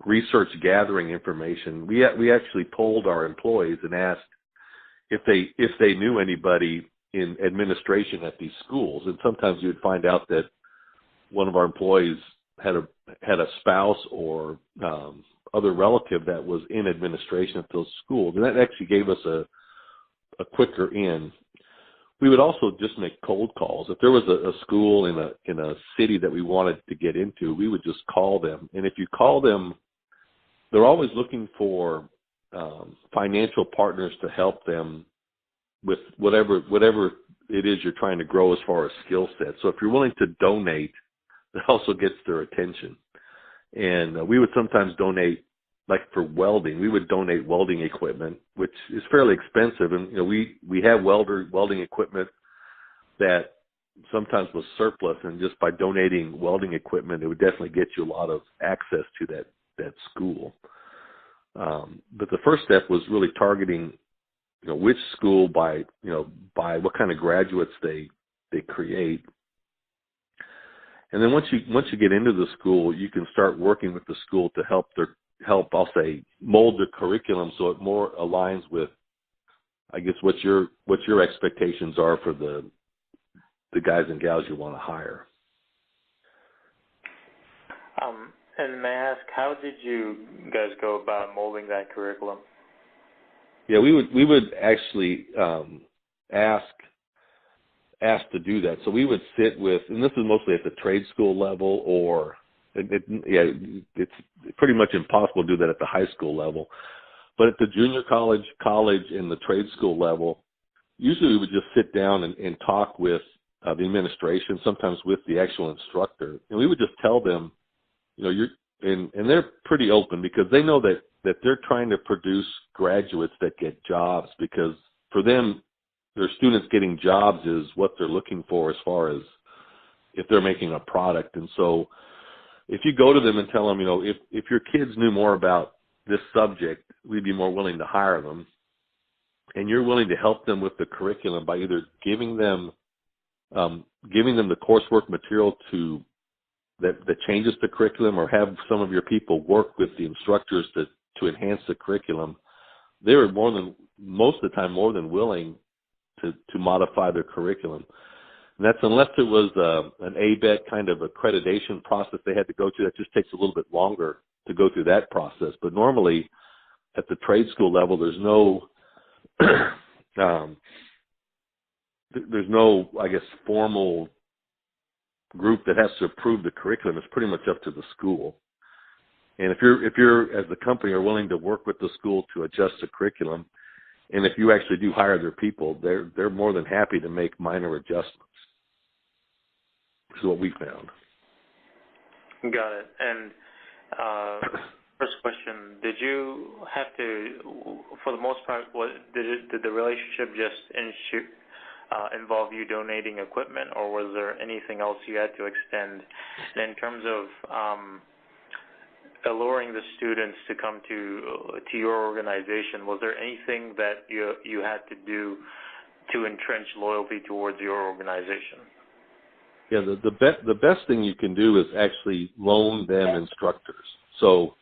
research gathering information. We actually polled our employees and asked if they knew anybody in administration at these schools. And sometimes you would find out that one of our employees had a spouse or other relative that was in administration at those schools, and that actually gave us a quicker in. We would also just make cold calls. If there was a school in a city that we wanted to get into, we would just call them. And if you call them, they're always looking for financial partners to help them with whatever it is you're trying to grow as far as skill set. So if you're willing to donate, that also gets their attention. And we would sometimes donate, like for welding, we would donate welding equipment, which is fairly expensive. And, we have welding equipment that sometimes was surplus, and just by donating welding equipment, it would definitely get you a lot of access to that school. But the first step was really targeting, which school by what kind of graduates they create. And then once you get into the school, you can start working with the school to help I'll say, mold the curriculum so it more aligns with, I guess, what your expectations are for the guys and gals you want to hire. And may I ask, how did you guys go about molding that curriculum? Yeah, we would actually ask to do that. So we would sit with, and this is mostly at the trade school level, or it's pretty much impossible to do that at the high school level. But at the junior college, and the trade school level, usually we would just sit down and talk with the administration, sometimes with the actual instructor, and we would just tell them, and they're pretty open because they know that they're trying to produce graduates that get jobs, because for them, their students getting jobs is what they're looking for as far as if they're making a product. And so if you go to them and tell them, if your kids knew more about this subject, we'd be more willing to hire them. And you're willing to help them with the curriculum by either giving them the coursework material that changes the curriculum, or have some of your people work with the instructors to enhance the curriculum. They were most of the time more than willing to modify their curriculum. And that's unless it was an ABET kind of accreditation process they had to go through. That just takes a little bit longer to go through that process. But normally at the trade school level, there's no, I guess, formal group that has to approve the curriculum. It's pretty much up to the school. And if you're as the company are willing to work with the school to adjust the curriculum, and if you actually do hire their people, they're more than happy to make minor adjustments. This is what we found. Got it. And first question, did you have to, for the most part, did the relationship just involve you donating equipment, or was there anything else you had to extend? And in terms of alluring the students to come to your organization, was there anything that you had to do to entrench loyalty towards your organization? Yeah, the best thing you can do is actually loan them instructors. So,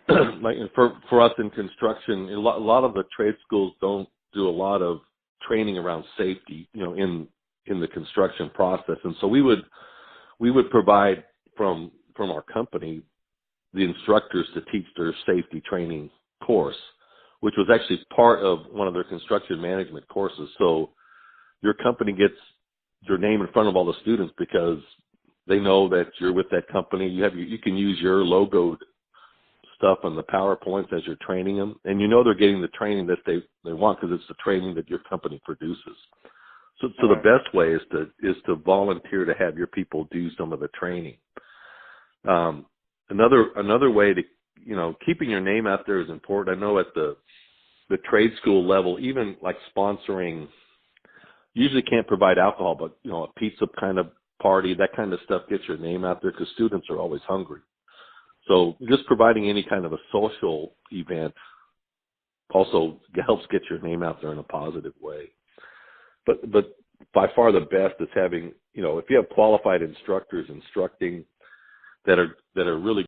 like for us in construction, a lot of the trade schools don't do a lot of training around safety, in the construction process, and so we would provide from our company the instructors to teach their safety training course, which was actually part of one of their construction management courses. So your company gets your name in front of all the students because they know that you're with that company. You can use your logoed stuff on the PowerPoints as you're training them, and they're getting the training that they want because it's the training that your company produces. So the best way is to volunteer to have your people do some of the training. Another way to, keeping your name out there is important. I know at the trade school level, even like sponsoring, usually can't provide alcohol, but, a pizza kind of party, that kind of stuff gets your name out there because students are always hungry. So just providing any kind of a social event also helps get your name out there in a positive way. But by far the best is having, if you have qualified instructors instructing that are really